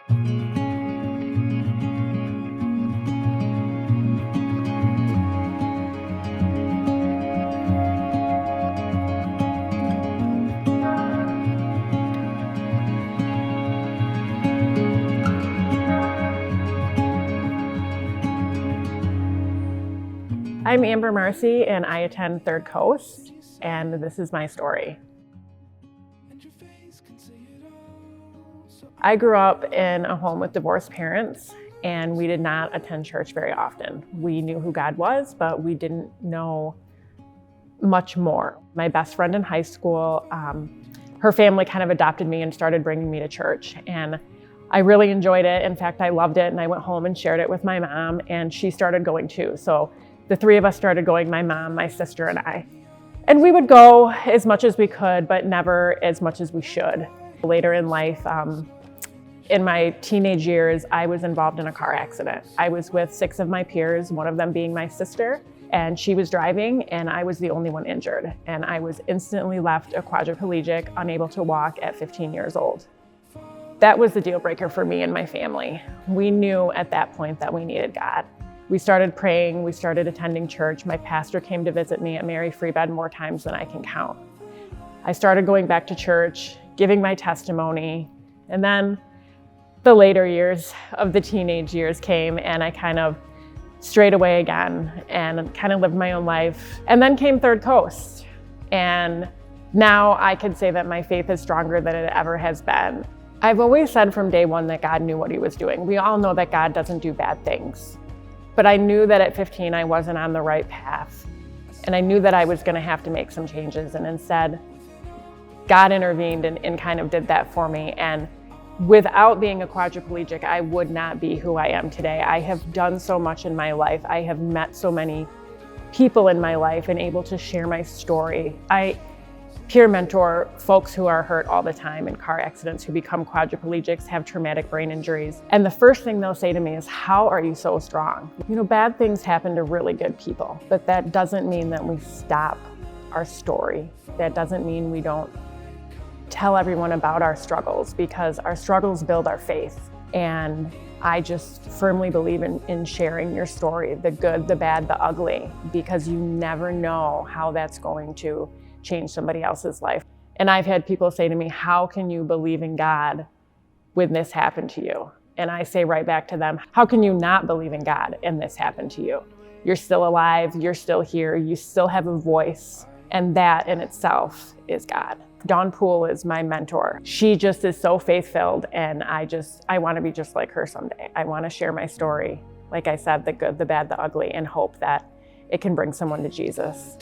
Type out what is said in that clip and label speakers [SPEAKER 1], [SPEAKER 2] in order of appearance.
[SPEAKER 1] I'm Amber Marcy, and I attend Third Coast, and this is my story. I grew up in a home with divorced parents, and we did not attend church very often. We knew who God was, but we didn't know much more. My best friend in high school, her family kind of adopted me and started bringing me to church, and I really enjoyed it. In fact, I loved it, and I went home and shared it with my mom, and she started going too. So the three of us started going, my mom, my sister, and I. And we would go as much as we could, but never as much as we should. Later in life, in my teenage years, I was involved in a car accident. I was with 6 of my peers, one of them being my sister, and she was driving, and I was the only one injured. And I was instantly left a quadriplegic, unable to walk at 15 years old. That was the deal breaker for me and my family. We knew at that point that we needed God. We started praying, we started attending church. My pastor came to visit me at Mary Free Bed more times than I can count. I started going back to church, giving my testimony, and then the later years of the teenage years came, and I kind of strayed away again and kind of lived my own life. And then came Third Coast, and now I could say that my faith is stronger than it ever has been. I've always said from day one that God knew what he was doing. We all know that God doesn't do bad things. But I knew that at 15, I wasn't on the right path. And I knew that I was gonna have to make some changes. And instead, God intervened and kind of did that for me. And without being a quadriplegic, I would not be who I am today. I have done so much in my life. I have met so many people in my life and able to share my story. I peer mentor folks who are hurt all the time in car accidents, who become quadriplegics, have traumatic brain injuries. And the first thing they'll say to me is, how are you so strong? You know, bad things happen to really good people, but that doesn't mean that we stop our story. That doesn't mean we don't tell everyone about our struggles, because our struggles build our faith. And I just firmly believe in sharing your story, the good, the bad, the ugly, because you never know how that's going to change somebody else's life. And I've had people say to me, how can you believe in God when this happened to you? And I say right back to them, how can you not believe in God and this happened to you? You're still alive, you're still here, you still have a voice, and that in itself is God. Dawn Poole is my mentor. She just is so faith-filled, and I want to be just like her someday. I want to share my story, like I said, the good, the bad, the ugly, and hope that it can bring someone to Jesus.